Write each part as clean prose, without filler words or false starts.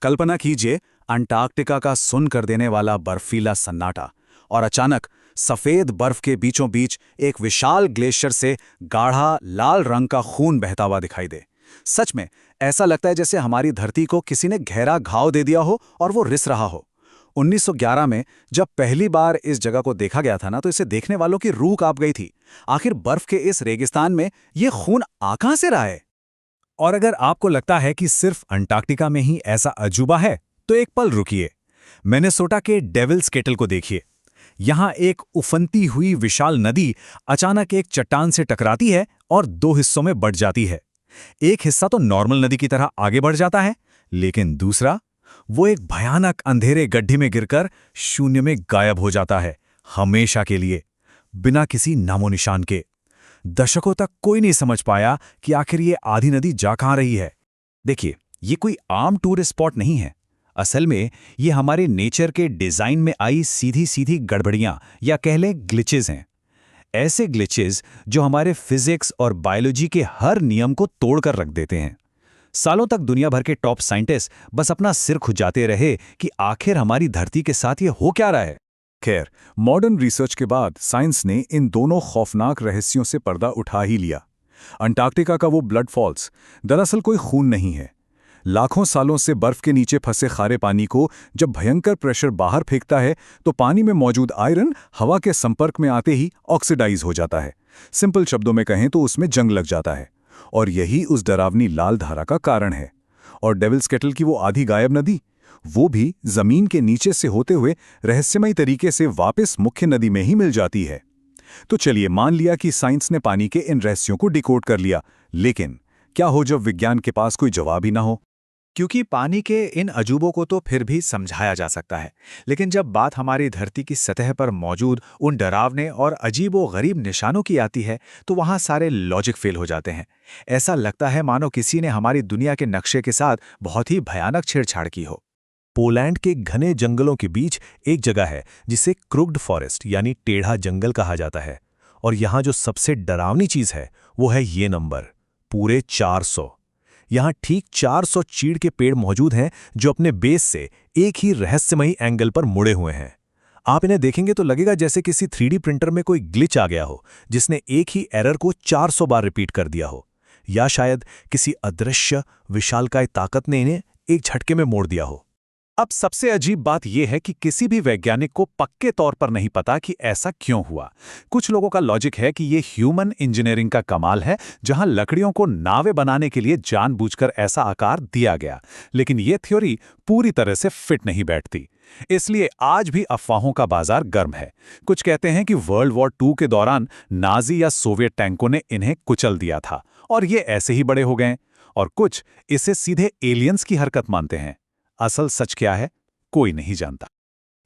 कल्पना कीजिए, अंटार्कटिका का सुन कर देने वाला बर्फीला सन्नाटा, और अचानक सफेद बर्फ के बीचों बीच एक विशाल ग्लेशियर से गाढ़ा लाल रंग का खून बहता हुआ दिखाई दे। सच में ऐसा लगता है जैसे हमारी धरती को किसी ने गहरा घाव दे दिया हो और वो रिस रहा हो। 1911 में जब पहली बार इस जगह को देखा गया था ना, तो इसे देखने वालों की रूह कांप गई थी। आखिर बर्फ के इस रेगिस्तान में ये खून आ कहां से रहा है? और अगर आपको लगता है कि सिर्फ अंटार्कटिका में ही ऐसा अजूबा है, तो एक पल रुकिए। मिनेसोटा के डेविल्स केटल को देखिए। यहां एक उफनती हुई विशाल नदी अचानक एक चट्टान से टकराती है और दो हिस्सों में बढ़ जाती है। एक हिस्सा तो नॉर्मल नदी की तरह आगे बढ़ जाता है, लेकिन दूसरा, वो एक भयानक अंधेरे गड्ढे में गिरकर शून्य में गायब हो जाता है, हमेशा के लिए, बिना किसी नामो निशान के। दशकों तक कोई नहीं समझ पाया कि आखिर ये आधी नदी जा कहां रही है। देखिए, ये कोई आम टूरिस्ट स्पॉट नहीं है। असल में ये हमारे नेचर के डिजाइन में आई सीधी सीधी गड़बड़ियां या कह लें ग्लिचेस हैं। ऐसे ग्लिचेस जो हमारे फिजिक्स और बायोलॉजी के हर नियम को तोड़कर रख देते हैं। सालों तक दुनिया भर के टॉप साइंटिस्ट बस अपना सिर खुजाते रहे कि आखिर हमारी धरती के साथ ये हो क्या रहा है। खैर, मॉडर्न रिसर्च के बाद साइंस ने इन दोनों खौफनाक रहस्यों से पर्दा उठा ही लिया। अंटार्कटिका का वो ब्लड फॉल्स दरअसल कोई खून नहीं है। लाखों सालों से बर्फ के नीचे फंसे खारे पानी को जब भयंकर प्रेशर बाहर फेंकता है, तो पानी में मौजूद आयरन हवा के संपर्क में आते ही ऑक्सीडाइज हो जाता है। सिंपल शब्दों में कहें तो उसमें जंग लग जाता है, और यही उस डरावनी लाल धारा का कारण है। और डेविल्स केटल की वो आधी गायब नदी, वो भी जमीन के नीचे से होते हुए रहस्यमयी तरीके से वापस मुख्य नदी में ही मिल जाती है। तो चलिए, मान लिया कि साइंस ने पानी के इन रहस्यों को डिकोड कर लिया, लेकिन क्या हो जब विज्ञान के पास कोई जवाब ही ना हो? क्योंकि पानी के इन अजूबों को तो फिर भी समझाया जा सकता है, लेकिन जब बात हमारी धरती की सतह पर मौजूद उन डरावने और अजीबो-गरीब निशानों की आती है, तो वहां सारे लॉजिक फेल हो जाते हैं। ऐसा लगता है मानो किसी ने हमारी दुनिया के नक्शे के साथ बहुत ही भयानक छेड़छाड़ की हो। पोलैंड के घने जंगलों के बीच एक जगह है जिसे क्रुग्ड फॉरेस्ट यानी टेढ़ा जंगल कहा जाता है। और यहां जो सबसे डरावनी चीज है वो है ये नंबर, पूरे 400। यहां ठीक 400 चीड़ के पेड़ मौजूद हैं जो अपने बेस से एक ही रहस्यमयी एंगल पर मुड़े हुए हैं। आप इन्हें देखेंगे तो लगेगा जैसे किसी 3D प्रिंटर में कोई ग्लिच आ गया हो, जिसने एक ही एरर को 400 बार रिपीट कर दिया हो, या शायद किसी अदृश्य विशालकाय ताकत ने इन्हें एक झटके में मोड़ दिया हो। अब सबसे अजीब बात यह है कि किसी भी वैज्ञानिक को पक्के तौर पर नहीं पता कि ऐसा क्यों हुआ। कुछ लोगों का लॉजिक है कि यह ह्यूमन इंजीनियरिंग का कमाल है, जहां लकड़ियों को नावें बनाने के लिए जानबूझकर ऐसा आकार दिया गया। लेकिन यह थ्योरी पूरी तरह से फिट नहीं बैठती। इसलिए आज भी अफवाहों का बाजार गर्म है। कुछ कहते हैं कि वर्ल्ड वॉर 2 के दौरान नाजी या सोवियत टैंकों ने इन्हें कुचल दिया था और ये ऐसे ही बड़े हो गए, और कुछ इसे सीधे एलियंस की हरकत मानते हैं। असल सच क्या है, कोई नहीं जानता।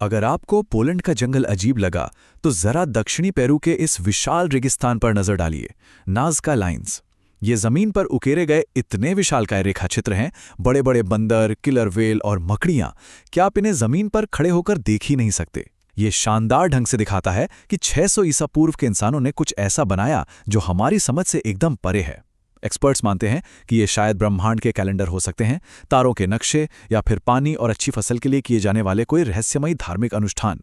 अगर आपको पोलैंड का जंगल अजीब लगा, तो जरा दक्षिणी पेरू के इस विशाल रेगिस्तान पर नजर डालिए, नाज़का लाइन्स। ये जमीन पर उकेरे गए इतने विशालकाय रेखाचित्र हैं, बड़े बड़े बंदर, किलर व्हेल और मकड़ियां, क्या आप इन्हें जमीन पर खड़े होकर देख ही नहीं सकते। ये शानदार ढंग से दिखाता है कि 600 ईसा पूर्व के इंसानों ने कुछ ऐसा बनाया जो हमारी समझ से एकदम परे है। एक्सपर्ट्स मानते हैं कि ये शायद ब्रह्मांड के कैलेंडर हो सकते हैं, तारों के नक्शे, या फिर पानी और अच्छी फसल के लिए किए जाने वाले कोई रहस्यमयी धार्मिक अनुष्ठान।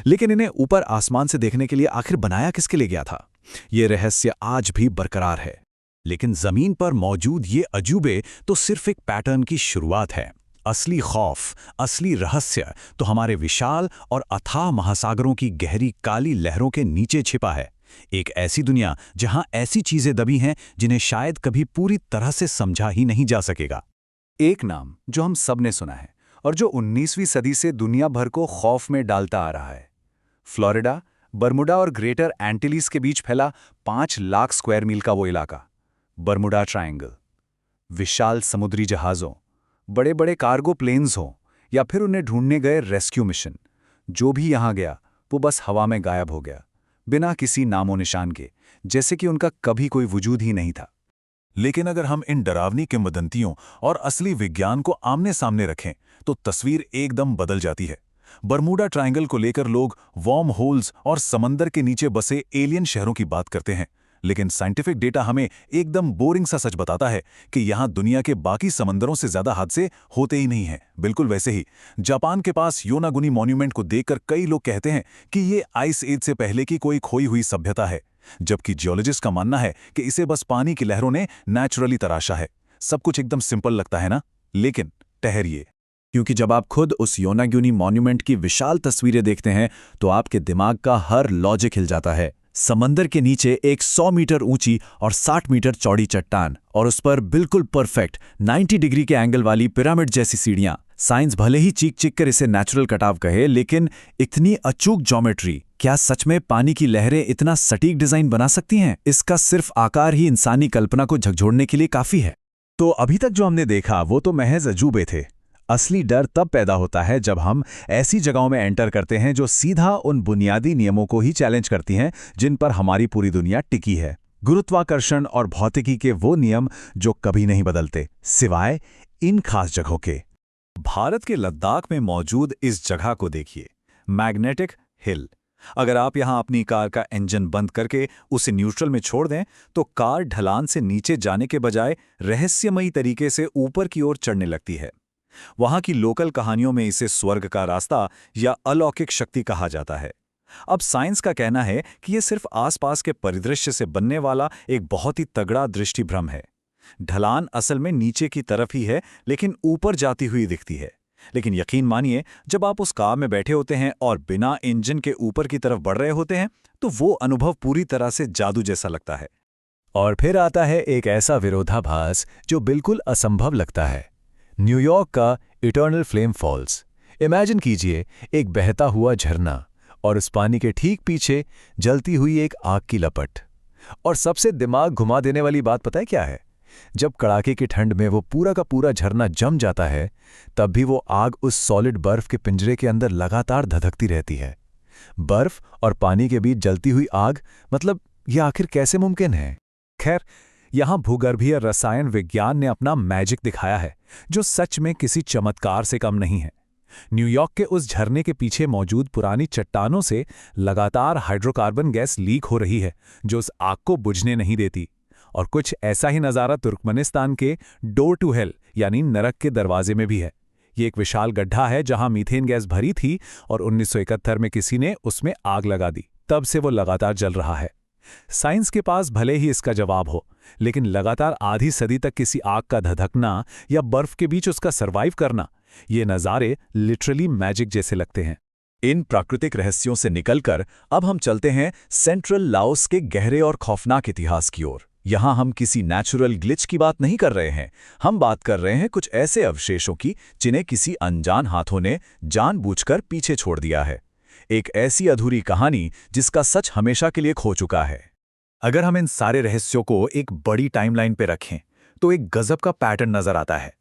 लेकिन इन्हें ऊपर आसमान से देखने के लिए आखिर बनाया किसके लिए गया था, ये रहस्य आज भी बरकरार है। लेकिन जमीन पर मौजूद ये अजूबे तो सिर्फ एक पैटर्न की शुरुआत है। असली खौफ, असली रहस्य तो हमारे विशाल और अथाह महासागरों की गहरी काली लहरों के नीचे छिपा है। एक ऐसी दुनिया जहां ऐसी चीजें दबी हैं जिन्हें शायद कभी पूरी तरह से समझा ही नहीं जा सकेगा। एक नाम जो हम सब ने सुना है और जो 19वीं सदी से दुनिया भर को खौफ में डालता आ रहा है। फ्लोरिडा, बर्मुडा और ग्रेटर एंटिलीज के बीच फैला 5 लाख स्क्वायर मील का वो इलाका, बर्मुडा ट्रायंगल। विशाल समुद्री जहाज़ों, बड़े बड़े कार्गो प्लेन्स हों या फिर उन्हें ढूंढने गए रेस्क्यू मिशन, जो भी यहां गया वो बस हवा में गायब हो गया, बिना किसी नामो निशान के, जैसे कि उनका कभी कोई वजूद ही नहीं था। लेकिन अगर हम इन डरावनी किंवदंतियों और असली विज्ञान को आमने सामने रखें, तो तस्वीर एकदम बदल जाती है। बर्मुडा ट्रायंगल को लेकर लोग वार्म होल्स और समंदर के नीचे बसे एलियन शहरों की बात करते हैं, लेकिन साइंटिफिक डेटा हमें एकदम बोरिंग सा सच बताता है कि यहाँ दुनिया के बाकी समंदरों से ज्यादा हादसे होते ही नहीं हैं। बिल्कुल वैसे ही जापान के पास योनागुनी मॉन्यूमेंट को देखकर कई लोग कहते हैं कि ये आइस एज से पहले की कोई खोई हुई सभ्यता है, जबकि जियोलॉजिस्ट का मानना है कि इसे बस पानी की लहरों ने नेचुरली तराशा है। सब कुछ एकदम सिंपल लगता है ना, लेकिन ठहरिए, क्योंकि जब आप खुद उस योनागुनी मॉन्यूमेंट की विशाल तस्वीरें देखते हैं तो आपके दिमाग का हर लॉजिक हिल जाता है। समंदर के नीचे एक 100 मीटर ऊंची और 60 मीटर चौड़ी चट्टान और उस पर बिल्कुल परफेक्ट 90 डिग्री के एंगल वाली पिरामिड जैसी सीढ़ियां। साइंस भले ही चीख कर इसे नेचुरल कटाव कहे, लेकिन इतनी अचूक ज्योमेट्री, क्या सच में पानी की लहरें इतना सटीक डिजाइन बना सकती हैं? इसका सिर्फ आकार ही इंसानी कल्पना को झकझोरने के लिए काफी है। तो अभी तक जो हमने देखा वो तो महज अजूबे थे। असली डर तब पैदा होता है जब हम ऐसी जगहों में एंटर करते हैं जो सीधा उन बुनियादी नियमों को ही चैलेंज करती हैं जिन पर हमारी पूरी दुनिया टिकी है। गुरुत्वाकर्षण और भौतिकी के वो नियम जो कभी नहीं बदलते, सिवाय इन खास जगहों के। भारत के लद्दाख में मौजूद इस जगह को देखिए, मैग्नेटिक हिल। अगर आप यहां अपनी कार का इंजन बंद करके उसे न्यूट्रल में छोड़ दें तो कार ढलान से नीचे जाने के बजाय रहस्यमयी तरीके से ऊपर की ओर चढ़ने लगती है। वहां की लोकल कहानियों में इसे स्वर्ग का रास्ता या अलौकिक शक्ति कहा जाता है। अब साइंस का कहना है कि यह सिर्फ आसपास के परिदृश्य से बनने वाला एक बहुत ही तगड़ा दृष्टिभ्रम है। ढलान असल में नीचे की तरफ ही है, लेकिन ऊपर जाती हुई दिखती है। लेकिन यकीन मानिए, जब आप उस कार में बैठे होते हैं और बिना इंजन के ऊपर की तरफ बढ़ रहे होते हैं तो वो अनुभव पूरी तरह से जादू जैसा लगता है। और फिर आता है एक ऐसा विरोधाभास जो बिल्कुल असंभव लगता है, न्यूयॉर्क का इटर्नल फ्लेम फॉल्स। इमेजिन कीजिए एक बहता हुआ झरना और उस पानी के ठीक पीछे जलती हुई एक आग की लपट। और सबसे दिमाग घुमा देने वाली बात पता है क्या है? जब कड़ाके की ठंड में वो पूरा का पूरा झरना जम जाता है, तब भी वो आग उस सॉलिड बर्फ के पिंजरे के अंदर लगातार धधकती रहती है। बर्फ और पानी के बीच जलती हुई आग, मतलब ये आखिर कैसे मुमकिन है? खैर, यहां भूगर्भीय रसायन विज्ञान ने अपना मैजिक दिखाया है, जो सच में किसी चमत्कार से कम नहीं है। न्यूयॉर्क के उस झरने के पीछे मौजूद पुरानी चट्टानों से लगातार हाइड्रोकार्बन गैस लीक हो रही है, जो उस आग को बुझने नहीं देती। और कुछ ऐसा ही नज़ारा तुर्कमेनिस्तान के डोर टू हेल यानी नरक के दरवाजे में भी है। ये एक विशाल गड्ढा है जहां मीथेन गैस भरी थी और 1971 में किसी ने उसमें आग लगा दी। तब से वो लगातार जल रहा है। साइंस के पास भले ही इसका जवाब हो, लेकिन लगातार आधी सदी तक किसी आग का धधकना या बर्फ के बीच उसका सर्वाइव करना, ये नज़ारे लिटरली मैजिक जैसे लगते हैं। इन प्राकृतिक रहस्यों से निकलकर अब हम चलते हैं सेंट्रल लाओस के गहरे और खौफनाक इतिहास की ओर। यहां हम किसी नेचुरल ग्लिच की बात नहीं कर रहे हैं, हम बात कर रहे हैं कुछ ऐसे अवशेषों की जिन्हें किसी अनजान हाथों ने जानबूझकर पीछे छोड़ दिया है। एक ऐसी अधूरी कहानी जिसका सच हमेशा के लिए खो चुका है। अगर हम इन सारे रहस्यों को एक बड़ी टाइमलाइन पे रखें तो एक गजब का पैटर्न नजर आता है।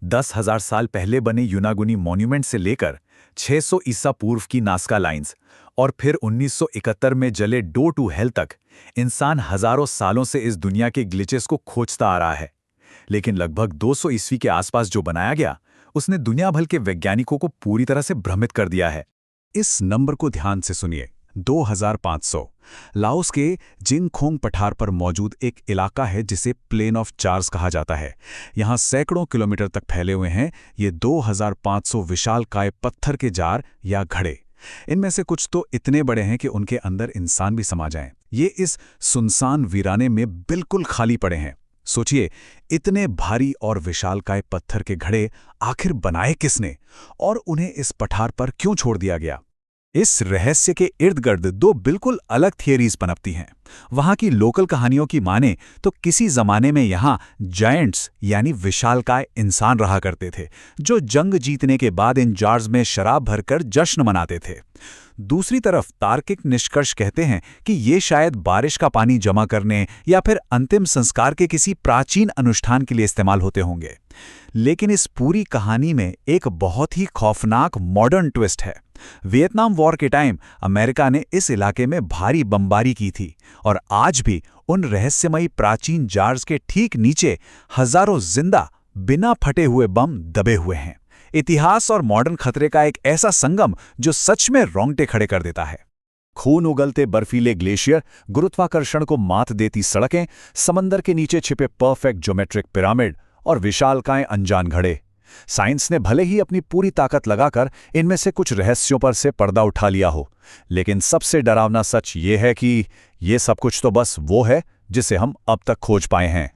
10,000 साल पहले बने योनागुनी मॉन्यूमेंट से लेकर 600 ईसा पूर्व की नास्का लाइंस और फिर 1971 में जले डोर टू हेल तक, इंसान हजारों सालों से इस दुनिया के ग्लिचेस को खोजता आ रहा है। लेकिन लगभग 200 ईस्वी के आसपास जो बनाया गया, उसने दुनिया भर के वैज्ञानिकों को पूरी तरह से भ्रमित कर दिया है। इस नंबर को ध्यान से सुनिए, 2500। लाओस के जिंगखोंग पठार पर मौजूद एक इलाका है जिसे प्लेन ऑफ चार्स कहा जाता है। यहाँ सैकड़ों किलोमीटर तक फैले हुए हैं ये 2500 विशालकाय पत्थर के जार या घड़े। इनमें से कुछ तो इतने बड़े हैं कि उनके अंदर इंसान भी समा जाएं। ये इस सुनसान वीराने में बिल्कुल खाली पड़े हैं। सोचिए, इतने भारी और विशालकाय पत्थर के घड़े आखिर बनाए किसने और उन्हें इस पठार पर क्यों छोड़ दिया गया? इस रहस्य के इर्द गिर्द दो बिल्कुल अलग थियरीज पनपती हैं। वहां की लोकल कहानियों की माने तो किसी जमाने में यहां जायंट्स यानी विशालकाय इंसान रहा करते थे, जो जंग जीतने के बाद इन जार्स में शराब भरकर जश्न मनाते थे। दूसरी तरफ तार्किक निष्कर्ष कहते हैं कि ये शायद बारिश का पानी जमा करने या फिर अंतिम संस्कार के किसी प्राचीन अनुष्ठान के लिए इस्तेमाल होते होंगे। लेकिन इस पूरी कहानी में एक बहुत ही खौफनाक मॉडर्न ट्विस्ट है। वियतनाम वॉर के टाइम अमेरिका ने इस इलाके में भारी बमबारी की थी और आज भी उन रहस्यमयी प्राचीन जार्स के ठीक नीचे हजारों जिंदा बिना फटे हुए बम दबे हुए हैं। इतिहास और मॉडर्न खतरे का एक ऐसा संगम जो सच में रोंगटे खड़े कर देता है। खून उगलते बर्फीले ग्लेशियर, गुरुत्वाकर्षण को मात देती सड़कें, समंदर के नीचे छिपे परफेक्ट ज्योमेट्रिक पिरामिड और विशालकाय अनजान घड़े। साइंस ने भले ही अपनी पूरी ताकत लगाकर इनमें से कुछ रहस्यों पर से पर्दा उठा लिया हो, लेकिन सबसे डरावना सच ये है कि ये सब कुछ तो बस वो है जिसे हम अब तक खोज पाए हैं।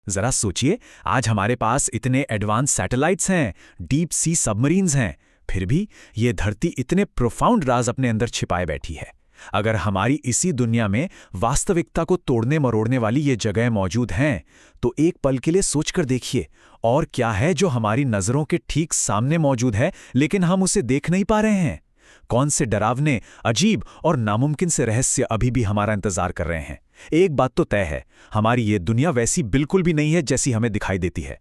जरा सोचिए, आज हमारे पास इतने एडवांस सैटेलाइट्स हैं, डीप सी सबमरीन्स हैं, फिर भी ये धरती इतने प्रोफाउंड राज अपने अंदर छिपाए बैठी है। अगर हमारी इसी दुनिया में वास्तविकता को तोड़ने मरोड़ने वाली ये जगह मौजूद हैं, तो एक पल के लिए सोचकर देखिए, और क्या है जो हमारी नज़रों के ठीक सामने मौजूद है लेकिन हम उसे देख नहीं पा रहे हैं? कौन से डरावने, अजीब और नामुमकिन से रहस्य अभी भी हमारा इंतजार कर रहे हैं? एक बात तो तय है, हमारी ये दुनिया वैसी बिल्कुल भी नहीं है जैसी हमें दिखाई देती है।